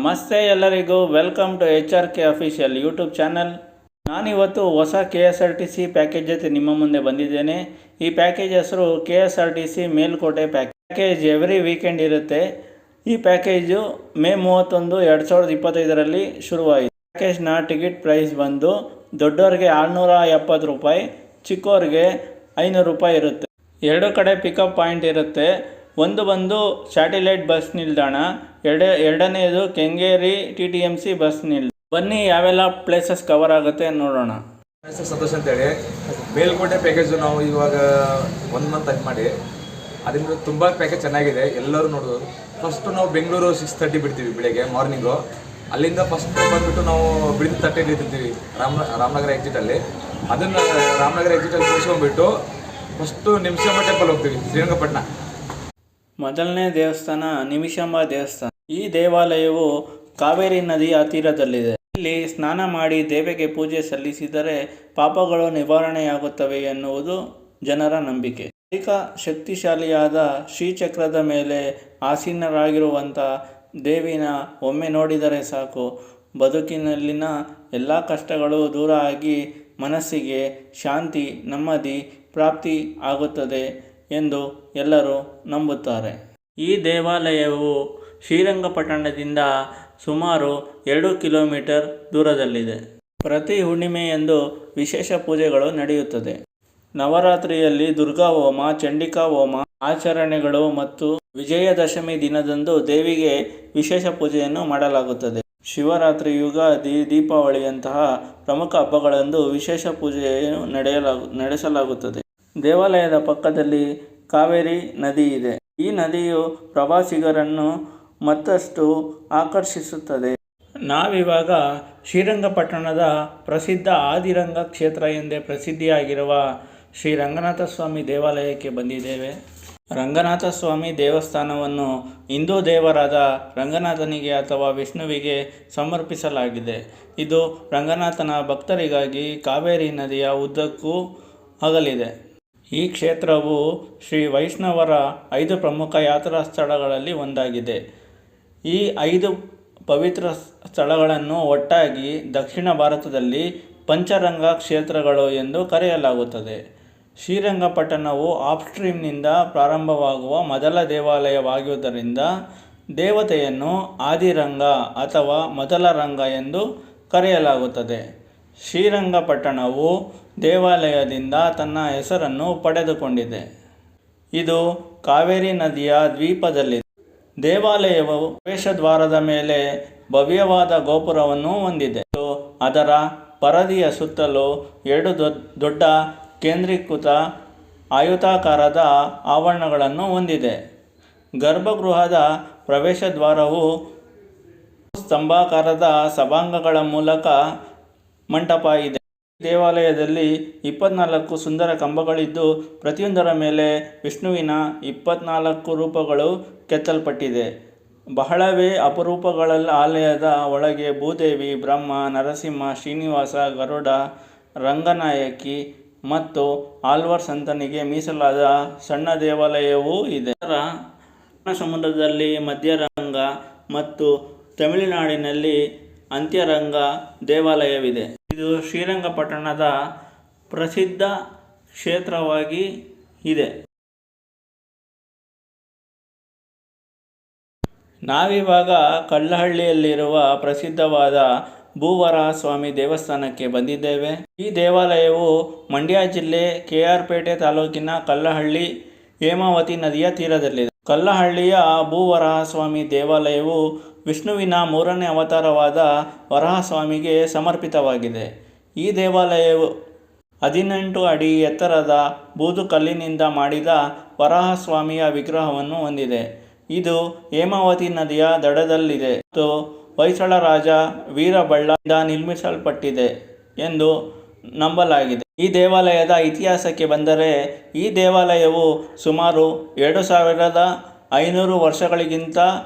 ನಮಸ್ತೆ ಎಲ್ಲರಿಗೂ, welcome to HR K official YouTube channel. ನಾನಿವತ್ತು ಹೊಸ KSRTC ಪ್ಯಾಕೇಜ್ ಜೊತೆ ನಿಮ್ಮ ಮುಂದೆ ಬಂದಿದ್ದೇನೆ. ಈ ಪ್ಯಾಕೇಜ್ ಹೆಸರು KSRTC Melkote package. Every weekend ಇರುತ್ತೆ. ಈ ಪ್ಯಾಕೇಜು ಮೇ 31, 2025ರಲ್ಲಿ ಶುರುವಾಯಿತು. ಪ್ಯಾಕೇಜ್ನ ಟಿಕೆಟ್ ಪ್ರೈಸ್ ಬಂದು ದೊಡ್ಡವ್ರಿಗೆ 670 ರೂಪಾಯಿ, ಚಿಕ್ಕವ್ರಿಗೆ 500 ರೂಪಾಯಿ ಇರುತ್ತೆ. ಎರಡು ಕಡೆ ಪಿಕಪ್ ಪಾಯಿಂಟ್ ಇರುತ್ತೆ. ಒಂದು ಬಂದು ಸ್ಯಾಟಿಲೈಟ್ ಬಸ್ ನಿಲ್ದಾಣ, ಎರಡನೇದು ಕೆಂಗೇರಿ TTMC ಬಸ್ ನಿಲ್ದಾಣ. ಬನ್ನಿ ಯಾವೆಲ್ಲ ಪ್ಲೇಸಸ್ ಕವರ್ ಆಗುತ್ತೆ ನೋಡೋಣ. ಸಂತೋಷ್ ಅಂತೇಳಿ ಮೇಲ್ಕೋಟೆ ಪ್ಯಾಕೇಜು ನಾವು ಇವಾಗ 1 ಮಂತ್ ಆಗಿ ಮಾಡಿ, ಅದರಿಂದ ತುಂಬ ಪ್ಯಾಕೇಜ್ ಚೆನ್ನಾಗಿದೆ. ಎಲ್ಲರೂ ನೋಡ್ಬೋದು. ಫಸ್ಟು ನಾವು ಬೆಂಗಳೂರು 6:30 ಬಿಡ್ತೀವಿ ಬೆಳಗ್ಗೆ ಮಾರ್ನಿಂಗು. ಅಲ್ಲಿಂದ ಫಸ್ಟ್ ಬಂದುಬಿಟ್ಟು ನಾವು ಬಿಡಿದ 30 ಇರ್ತೀವಿ ರಾಮನಗರ ಎಕ್ಸಿಟಲ್ಲಿ. ಅದನ್ನು ರಾಮನಗರ ಎಕ್ಸಿಟಲ್ಲಿ ಮುಗಿಸ್ಕೊಂಡ್ಬಿಟ್ಟು ಫಸ್ಟು ನಿಮಿಷಾಂಬ ಟೆಂಪಲ್ ಹೋಗ್ತೀವಿ, ಶ್ರೀರಂಗಪಟ್ಟಣ. ಮೊದಲನೇ ದೇವಸ್ಥಾನ ನಿಮಿಷಾಂಬ ದೇವಸ್ಥಾನ. ಈ ದೇವಾಲಯವು ಕಾವೇರಿ ನದಿಯ ತೀರದಲ್ಲಿದೆ. ಇಲ್ಲಿ ಸ್ನಾನ ಮಾಡಿ ದೇವಿಗೆ ಪೂಜೆ ಸಲ್ಲಿಸಿದರೆ ಪಾಪಗಳು ನಿವಾರಣೆಯಾಗುತ್ತವೆ ಎನ್ನುವುದು ಜನರ ನಂಬಿಕೆ. ಅಧಿಕ ಶಕ್ತಿಶಾಲಿಯಾದ ಶ್ರೀಚಕ್ರದ ಮೇಲೆ ಆಸೀನರಾಗಿರುವಂಥ ದೇವಿನ ಒಮ್ಮೆ ನೋಡಿದರೆ ಸಾಕು, ಬದುಕಿನಲ್ಲಿನ ಎಲ್ಲ ಕಷ್ಟಗಳು ದೂರ ಆಗಿ ಮನಸ್ಸಿಗೆ ಶಾಂತಿ, ನೆಮ್ಮದಿ ಪ್ರಾಪ್ತಿ ಆಗುತ್ತದೆ ಎಂದು ಎಲ್ಲರೂ ನಂಬುತ್ತಾರೆ. ಈ ದೇವಾಲಯವು ಶ್ರೀರಂಗಪಟ್ಟಣದಿಂದ ಸುಮಾರು 2 ಕಿಲೋಮೀಟರ್ ದೂರದಲ್ಲಿದೆ. ಪ್ರತಿ ಹುಣ್ಣಿಮೆಯಂದು ವಿಶೇಷ ಪೂಜೆಗಳು ನಡೆಯುತ್ತದೆ. ನವರಾತ್ರಿಯಲ್ಲಿ ದುರ್ಗಾ ಹೋಮ, ಚಂಡಿಕಾ ಹೋಮ ಆಚರಣೆಗಳು ಮತ್ತು ವಿಜಯದಶಮಿ ದಿನದಂದು ದೇವಿಗೆ ವಿಶೇಷ ಪೂಜೆಯನ್ನು ಮಾಡಲಾಗುತ್ತದೆ. ಶಿವರಾತ್ರಿ, ಯುಗಾದಿ, ದೀಪಾವಳಿಯಂತಹ ಪ್ರಮುಖ ಹಬ್ಬಗಳಂದು ವಿಶೇಷ ಪೂಜೆಯನ್ನು ನಡೆಸಲಾಗುತ್ತದೆ. ದೇವಾಲಯದ ಪಕ್ಕದಲ್ಲಿ ಕಾವೇರಿ ನದಿ ಇದೆ. ಈ ನದಿಯು ಪ್ರವಾಸಿಗರನ್ನು ಮತ್ತಷ್ಟು ಆಕರ್ಷಿಸುತ್ತದೆ. ನಾವಿವಾಗ ಶ್ರೀರಂಗಪಟ್ಟಣದ ಪ್ರಸಿದ್ಧ ಆದಿರಂಗ ಕ್ಷೇತ್ರ ಎಂದೇ ಪ್ರಸಿದ್ಧಿಯಾಗಿರುವ ಶ್ರೀ ರಂಗನಾಥ ಸ್ವಾಮಿ ದೇವಾಲಯಕ್ಕೆ ಬಂದಿದ್ದೇವೆ. ರಂಗನಾಥ ಸ್ವಾಮಿ ದೇವಸ್ಥಾನವನ್ನು ಹಿಂದೂ ದೇವರಾದ ರಂಗನಾಥನಿಗೆ ಅಥವಾ ವಿಷ್ಣುವಿಗೆ ಸಮರ್ಪಿಸಲಾಗಿದೆ. ಇದು ರಂಗನಾಥನ ಭಕ್ತರಿಗಾಗಿ ಕಾವೇರಿ ನದಿಯ ಉದ್ದಕ್ಕೂ ಅಗಲಿದೆ. ಈ ಕ್ಷೇತ್ರವು ಶ್ರೀ ವೈಷ್ಣವರ 5 ಪ್ರಮುಖ ಯಾತ್ರಾ ಸ್ಥಳಗಳಲ್ಲಿ ಒಂದಾಗಿದೆ. ಈ 5 ಪವಿತ್ರ ಸ್ಥಳಗಳನ್ನು ಒಟ್ಟಾಗಿ ದಕ್ಷಿಣ ಭಾರತದಲ್ಲಿ ಪಂಚರಂಗ ಕ್ಷೇತ್ರಗಳು ಎಂದು ಕರೆಯಲಾಗುತ್ತದೆ. ಶ್ರೀರಂಗಪಟ್ಟಣವು ಅಪ್ಸ್ಟ್ರೀಮ್ನಿಂದ ಪ್ರಾರಂಭವಾಗುವ ಮೊದಲ ದೇವಾಲಯವಾಗಿರುವುದರಿಂದ ದೇವತೆಯನ್ನು ಆದಿರಂಗ ಅಥವಾ ಮೊದಲ ರಂಗ ಎಂದು ಕರೆಯಲಾಗುತ್ತದೆ. ಶ್ರೀರಂಗಪಟ್ಟಣವು ದೇವಾಲಯದಿಂದ ತನ್ನ ಹೆಸರನ್ನು ಪಡೆದುಕೊಂಡಿದೆ. ಇದು ಕಾವೇರಿ ನದಿಯ ದ್ವೀಪದಲ್ಲಿದೆ. ದೇವಾಲಯವು ಪ್ರವೇಶದ್ವಾರದ ಮೇಲೆ ಭವ್ಯವಾದ ಗೋಪುರವನ್ನು ಹೊಂದಿದೆ. ಅದರ ಪರದಿಯ ಸುತ್ತಲೂ 2 ದೊಡ್ಡ ಕೇಂದ್ರೀಕೃತ ಆಯತಾಕಾರದ ಆವರಣಗಳನ್ನು ಹೊಂದಿದೆ. ಗರ್ಭಗೃಹದ ಪ್ರವೇಶದ್ವಾರವು ಸ್ತಂಭಾಕಾರದ ಸಭಾಂಗಗಳ ಮೂಲಕ ಮಂಟಪ ಇದೆ. ದೇವಾಲಯದಲ್ಲಿ 24 ಸುಂದರ ಕಂಬಗಳಿದ್ದು ಪ್ರತಿಯೊಂದರ ಮೇಲೆ ವಿಷ್ಣುವಿನ 24 ರೂಪಗಳು ಕೆತ್ತಲ್ಪಟ್ಟಿದೆ. ಬಹಳವೇ ಅಪರೂಪಗಳಲ್ಲಿ ಆಲಯದ ಒಳಗೆ ಭೂದೇವಿ, ಬ್ರಹ್ಮ, ನರಸಿಂಹ, ಶ್ರೀನಿವಾಸ, ಗರುಡ, ರಂಗನಾಯಕಿ ಮತ್ತು ಆಳ್ವಾರ್ ಸಂತನಿಗೆ ಮೀಸಲಾದ ಸಣ್ಣ ದೇವಾಲಯವೂ ಇದೆ. ಸಮುದ್ರದಲ್ಲಿ ಮಧ್ಯರಂಗ ಮತ್ತು ತಮಿಳುನಾಡಿನಲ್ಲಿ ಅಂತ್ಯರಂಗ ದೇವಾಲಯವಿದೆ. ಇದು ಶ್ರೀರಂಗಪಟ್ಟಣದ ಪ್ರಸಿದ್ಧ ಕ್ಷೇತ್ರವಾಗಿ ಇದೆ. ನಾವಿವಾಗ ಕಲ್ಲಹಳ್ಳಿಯಲ್ಲಿರುವ ಪ್ರಸಿದ್ಧವಾದ ಭೂವರಾಹ ಸ್ವಾಮಿ ದೇವಸ್ಥಾನಕ್ಕೆ ಬಂದಿದ್ದೇವೆ. ಈ ದೇವಾಲಯವು ಮಂಡ್ಯ ಜಿಲ್ಲೆ KR ಪೇಟೆ ತಾಲೂಕಿನ ಕಲ್ಲಹಳ್ಳಿ ಹೇಮಾವತಿ ನದಿಯ ತೀರದಲ್ಲಿದೆ. ಕಲ್ಲಹಳ್ಳಿಯ ಭೂವರಾಹ ಸ್ವಾಮಿ ದೇವಾಲಯವು ವಿಷ್ಣುವಿನ 3ನೇ ಅವತಾರವಾದ ವರಾಹಸ್ವಾಮಿಗೆ ಸಮರ್ಪಿತವಾಗಿದೆ. ಈ ದೇವಾಲಯವು 18 ಅಡಿ ಎತ್ತರದ ಬೂದು ಕಲ್ಲಿನಿಂದ ಮಾಡಿದ ವರಾಹಸ್ವಾಮಿಯ ವಿಗ್ರಹವನ್ನು ಹೊಂದಿದೆ. ಇದು ಹೇಮಾವತಿ ನದಿಯ ದಡದಲ್ಲಿದೆ ಮತ್ತು ಹೊಯ್ಸಳ ರಾಜ ವೀರಬಳ್ಳದಿಂದ ನಿರ್ಮಿಸಲ್ಪಟ್ಟಿದೆ ಎಂದು ನಂಬಲಾಗಿದೆ. ಈ ದೇವಾಲಯದ ಇತಿಹಾಸಕ್ಕೆ ಬಂದರೆ, ಈ ದೇವಾಲಯವು ಸುಮಾರು 2500 ವರ್ಷಗಳಿಗಿಂತ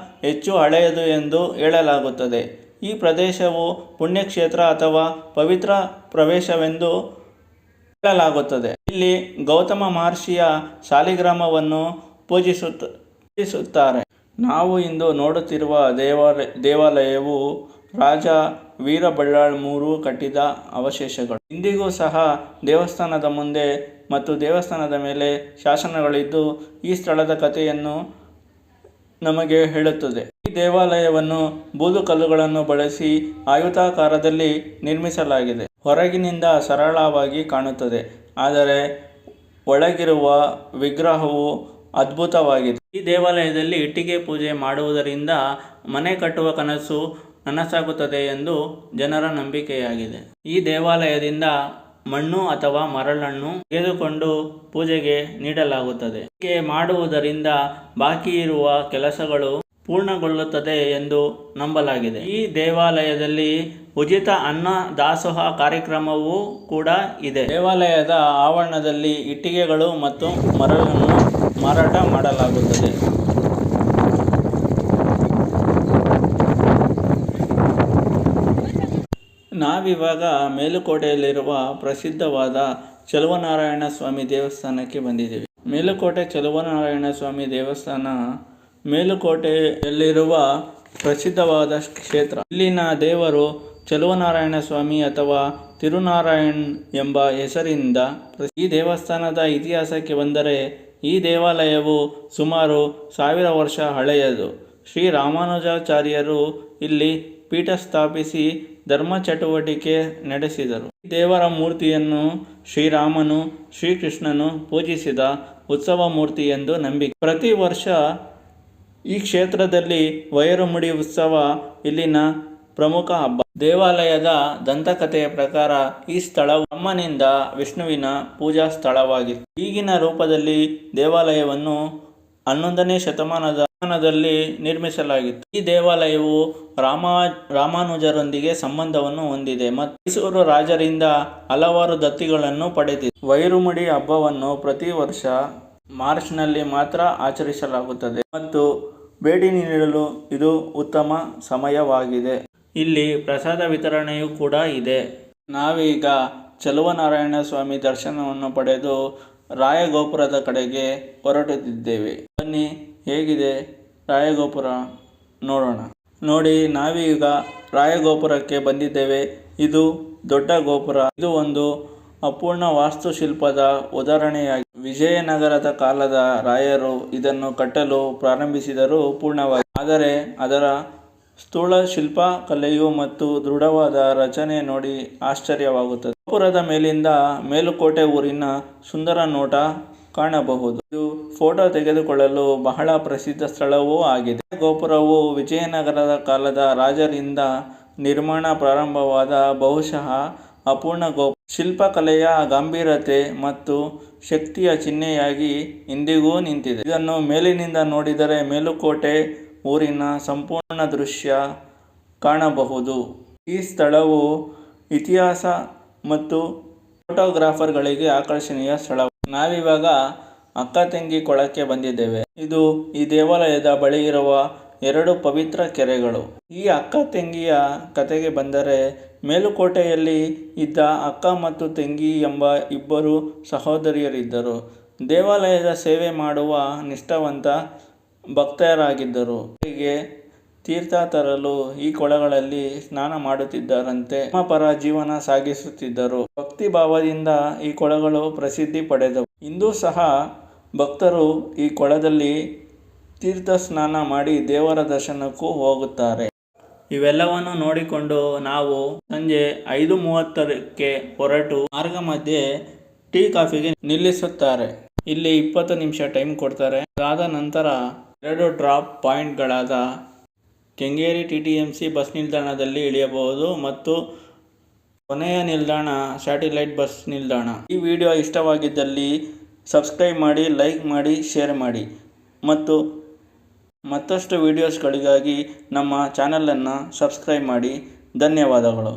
ಹೆಚ್ಚು ಹಳೆಯದು ಎಂದು ಹೇಳಲಾಗುತ್ತದೆ. ಈ ಪ್ರದೇಶವು ಪುಣ್ಯಕ್ಷೇತ್ರ ಅಥವಾ ಪವಿತ್ರ ಪ್ರವೇಶವೆಂದು ಹೇಳಲಾಗುತ್ತದೆ. ಇಲ್ಲಿ ಗೌತಮ ಮಹರ್ಷಿಯ ಸಾಲಿಗ್ರಾಮವನ್ನು ಪೂಜಿಸುತ್ತಾರೆ. ನಾವು ಇಂದು ನೋಡುತ್ತಿರುವ ದೇವಾಲಯವು ರಾಜ ವೀರಬಳ್ಳಾಳ್ ಮೂರು ಕಟ್ಟಿದ ಅವಶೇಷಗಳು. ಇಂದಿಗೂ ಸಹ ದೇವಸ್ಥಾನದ ಮುಂದೆ ಮತ್ತು ದೇವಸ್ಥಾನದ ಮೇಲೆ ಶಾಸನಗಳಿದ್ದು ಈ ಸ್ಥಳದ ಕಥೆಯನ್ನು ನಮಗೆ ಹೇಳುತ್ತದೆ. ಈ ದೇವಾಲಯವನ್ನು ಬೂದು ಕಲ್ಲುಗಳನ್ನು ಬಳಸಿ ಆಯತಾಕಾರದಲ್ಲಿ ನಿರ್ಮಿಸಲಾಗಿದೆ. ಹೊರಗಿನಿಂದ ಸರಳವಾಗಿ ಕಾಣುತ್ತದೆ, ಆದರೆ ಒಳಗಿರುವ ವಿಗ್ರಹವು ಅದ್ಭುತವಾಗಿದೆ. ಈ ದೇವಾಲಯದಲ್ಲಿ ಇಟ್ಟಿಗೆ ಪೂಜೆ ಮಾಡುವುದರಿಂದ ಮನೆ ಕಟ್ಟುವ ಕನಸು ನನಸಾಗುತ್ತದೆ ಎಂದು ಜನರ ನಂಬಿಕೆಯಾಗಿದೆ. ಈ ದೇವಾಲಯದಿಂದ ಮಣ್ಣು ಅಥವಾ ಮರಳನ್ನು ತೆಗೆದುಕೊಂಡು ಪೂಜೆಗೆ ನೀಡಲಾಗುತ್ತದೆ. ಹೀಗೆ ಮಾಡುವುದರಿಂದ ಬಾಕಿ ಇರುವ ಕೆಲಸಗಳು ಪೂರ್ಣಗೊಳ್ಳುತ್ತದೆ ಎಂದು ನಂಬಲಾಗಿದೆ. ಈ ದೇವಾಲಯದಲ್ಲಿ ಉಚಿತ ಅನ್ನ ದಾಸೋಹ ಕಾರ್ಯಕ್ರಮವೂ ಕೂಡ ಇದೆ. ದೇವಾಲಯದ ಆವರಣದಲ್ಲಿ ಇಟ್ಟಿಗೆಗಳು ಮತ್ತು ಮರಳನ್ನು ಮಾರಾಟ ಮಾಡಲಾಗುತ್ತದೆ. ನಾವಿವಾಗ ಮೇಲುಕೋಟೆಯಲ್ಲಿರುವ ಪ್ರಸಿದ್ಧವಾದ ಚಲುವನಾರಾಯಣ ಸ್ವಾಮಿ ದೇವಸ್ಥಾನಕ್ಕೆ ಬಂದಿದ್ದೀವಿ. ಮೇಲುಕೋಟೆ ಚಲುವನಾರಾಯಣ ಸ್ವಾಮಿ ದೇವಸ್ಥಾನ ಮೇಲುಕೋಟೆಯಲ್ಲಿರುವ ಪ್ರಸಿದ್ಧವಾದ ಕ್ಷೇತ್ರ. ಇಲ್ಲಿನ ದೇವರು ಚಲುವನಾರಾಯಣ ಸ್ವಾಮಿ ಅಥವಾ ತಿರುನಾರಾಯಣ್ ಎಂಬ ಹೆಸರಿನಿಂದ. ಈ ದೇವಸ್ಥಾನದ ಇತಿಹಾಸಕ್ಕೆ ಬಂದರೆ ಈ ದೇವಾಲಯವು ಸುಮಾರು 1000 ವರ್ಷ ಹಳೆಯದು. ಶ್ರೀ ರಾಮಾನುಜಾಚಾರ್ಯರು ಇಲ್ಲಿ ಪೀಠ ಸ್ಥಾಪಿಸಿ ಧರ್ಮ ಚಟುವಟಿಕೆ ನಡೆಸಿದರು. ಈ ದೇವರ ಮೂರ್ತಿಯನ್ನು ಶ್ರೀರಾಮನು ಶ್ರೀಕೃಷ್ಣನು ಪೂಜಿಸಿದ ಉತ್ಸವ ಮೂರ್ತಿ ಎಂದು ನಂಬಿಕೆ. ಪ್ರತಿ ವರ್ಷ ಈ ಕ್ಷೇತ್ರದಲ್ಲಿ ವೈರಮುಡಿ ಉತ್ಸವ ಇಲ್ಲಿನ ಪ್ರಮುಖ ಹಬ್ಬ. ದೇವಾಲಯದ ದಂತಕಥೆಯ ಪ್ರಕಾರ ಈ ಸ್ಥಳವು ಬ್ರಹ್ಮನಿಂದ ವಿಷ್ಣುವಿನ ಪೂಜಾ ಸ್ಥಳವಾಗಿತ್ತು. ಈಗಿನ ರೂಪದಲ್ಲಿ ದೇವಾಲಯವನ್ನು 11ನೇ ಶತಮಾನದಲ್ಲಿ ನಿರ್ಮಿಸಲಾಗಿತ್ತು. ಈ ದೇವಾಲಯವು ರಾಮಾನುಜರೊಂದಿಗೆ ಸಂಬಂಧವನ್ನು ಹೊಂದಿದೆ ಮತ್ತು ಮೈಸೂರು ರಾಜರಿಂದ ಹಲವಾರು ದತ್ತಿಗಳನ್ನು ಪಡೆದಿದೆ. ವೈರಮುಡಿ ಹಬ್ಬವನ್ನು ಪ್ರತಿ ವರ್ಷ ಮಾರ್ಚ್ನಲ್ಲಿ ಮಾತ್ರ ಆಚರಿಸಲಾಗುತ್ತದೆ ಮತ್ತು ಭೇಟಿ ನೀಡಲು ಇದು ಉತ್ತಮ ಸಮಯವಾಗಿದೆ. ಇಲ್ಲಿ ಪ್ರಸಾದ ವಿತರಣೆಯೂ ಕೂಡ ಇದೆ. ನಾವೀಗ ಚಲುವನಾರಾಯಣ ಸ್ವಾಮಿ ದರ್ಶನವನ್ನು ಪಡೆದು ರಾಯಗೋಪುರದ ಕಡೆಗೆ ಹೊರಟಿದ್ದೇವೆ. ಬನ್ನಿ, ಹೇಗಿದೆ ರಾಯಗೋಪುರ ನೋಡೋಣ. ನೋಡಿ, ನಾವೀಗ ರಾಯಗೋಪುರಕ್ಕೆ ಬಂದಿದ್ದೇವೆ. ಇದು ದೊಡ್ಡ ಗೋಪುರ. ಇದು ಒಂದು ಅಪೂರ್ಣ ವಾಸ್ತುಶಿಲ್ಪದ ಉದಾಹರಣೆಯಾಗಿದೆ. ವಿಜಯನಗರದ ಕಾಲದ ರಾಯರು ಇದನ್ನು ಕಟ್ಟಲು ಪ್ರಾರಂಭಿಸಿದರೂ ಪೂರ್ಣವಾಗಿ, ಆದರೆ ಅದರ ಸ್ಥೂಲ ಶಿಲ್ಪಕಲೆಯು ಮತ್ತು ದೃಢವಾದ ರಚನೆ ನೋಡಿ ಆಶ್ಚರ್ಯವಾಗುತ್ತದೆ. ಗೋಪುರದ ಮೇಲಿಂದ ಮೇಲುಕೋಟೆ ಊರಿನ ಸುಂದರ ನೋಟ ಕಾಣಬಹುದು. ಇದು ಫೋಟೋ ತೆಗೆದುಕೊಳ್ಳಲು ಬಹಳ ಪ್ರಸಿದ್ಧ ಸ್ಥಳವೂ ಆಗಿದೆ. ಗೋಪುರವು ವಿಜಯನಗರದ ಕಾಲದ ರಾಜರಿಂದ ನಿರ್ಮಾಣ ಪ್ರಾರಂಭವಾದ ಬಹುಶಃ ಅಪೂರ್ಣ ಗೋಪುರ. ಶಿಲ್ಪಕಲೆಯ ಗಂಭೀರತೆ ಮತ್ತು ಶಕ್ತಿಯ ಚಿಹ್ನೆಯಾಗಿ ಇಂದಿಗೂ ನಿಂತಿದೆ. ಇದನ್ನು ಮೇಲಿನಿಂದ ನೋಡಿದರೆ ಮೇಲುಕೋಟೆ ಊರಿನ ಸಂಪೂರ್ಣ ದೃಶ್ಯ ಕಾಣಬಹುದು. ಈ ಸ್ಥಳವು ಇತಿಹಾಸ ಮತ್ತು ಫೋಟೋಗ್ರಾಫರ್ಗಳಿಗೆ ಆಕರ್ಷಣೀಯ ಸ್ಥಳ. ನಾವಿವಾಗ ಅಕ್ಕತಂಗಿ ಕೊಳಕ್ಕೆ ಬಂದಿದ್ದೇವೆ. ಇದು ಈ ದೇವಾಲಯದ ಬಳಿ ಇರುವ 2 ಪವಿತ್ರ ಕೆರೆಗಳು. ಈ ಅಕ್ಕತಂಗಿಯ ಕಥೆಗೆ ಬಂದರೆ, ಮೇಲುಕೋಟೆಯಲ್ಲಿ ಇದ್ದ ಅಕ್ಕ ಮತ್ತು ತಂಗಿ ಎಂಬ ಇಬ್ಬರು ಸಹೋದರಿಯರಿದ್ದರು. ದೇವಾಲಯದ ಸೇವೆ ಮಾಡುವ ನಿಷ್ಠಾವಂತ ಭಕ್ತರಾಗಿದ್ದರು. ಅವರಿಗೆ ತೀರ್ಥ ತರಲು ಈ ಕೊಳಗಳಲ್ಲಿ ಸ್ನಾನ ಮಾಡುತ್ತಿದ್ದರಂತೆ. ಧರ್ಮಪರ ಜೀವನ ಸಾಗಿಸುತ್ತಿದ್ದರು. ಭಕ್ತಿ ಭಾವದಿಂದ ಈ ಕೊಳಗಳು ಪ್ರಸಿದ್ಧಿ ಪಡೆದವು. ಇಂದೂ ಸಹ ಭಕ್ತರು ಈ ಕೊಳದಲ್ಲಿ ತೀರ್ಥ ಸ್ನಾನ ಮಾಡಿ ದೇವರ ದರ್ಶನಕ್ಕೂ ಹೋಗುತ್ತಾರೆ. ಇವೆಲ್ಲವನ್ನು ನೋಡಿಕೊಂಡು ನಾವು ಸಂಜೆ 5:30ಕ್ಕೆ ಹೊರಟು ಮಾರ್ಗ ಮಧ್ಯೆ ಟೀ ಕಾಫಿಗೆ ನಿಲ್ಲಿಸುತ್ತಾರೆ. ಇಲ್ಲಿ 20 ನಿಮಿಷ ಟೈಮ್ ಕೊಡ್ತಾರೆ. ಅದಾದ ನಂತರ 2 ಡ್ರಾಪ್ ಪಾಯಿಂಟ್ಗಳಾದ ಕೆಂಗೇರಿ TTMC ಬಸ್ ನಿಲ್ದಾಣದಲ್ಲಿ ಇಳಿಯಬಹುದು ಮತ್ತು ಕೊನೆಯ ನಿಲ್ದಾಣ ಸ್ಯಾಟಿಲೈಟ್ ಬಸ್ ನಿಲ್ದಾಣ. ಈ ವಿಡಿಯೋ ಇಷ್ಟವಾಗಿದ್ದಲ್ಲಿ ಸಬ್ಸ್ಕ್ರೈಬ್ ಮಾಡಿ, ಲೈಕ್ ಮಾಡಿ, ಶೇರ್ ಮಾಡಿ ಮತ್ತು ಮತ್ತಷ್ಟು ವಿಡಿಯೋಸ್ಗಳಿಗಾಗಿ ನಮ್ಮ ಚಾನಲನ್ನು ಸಬ್ಸ್ಕ್ರೈಬ್ ಮಾಡಿ. ಧನ್ಯವಾದಗಳು.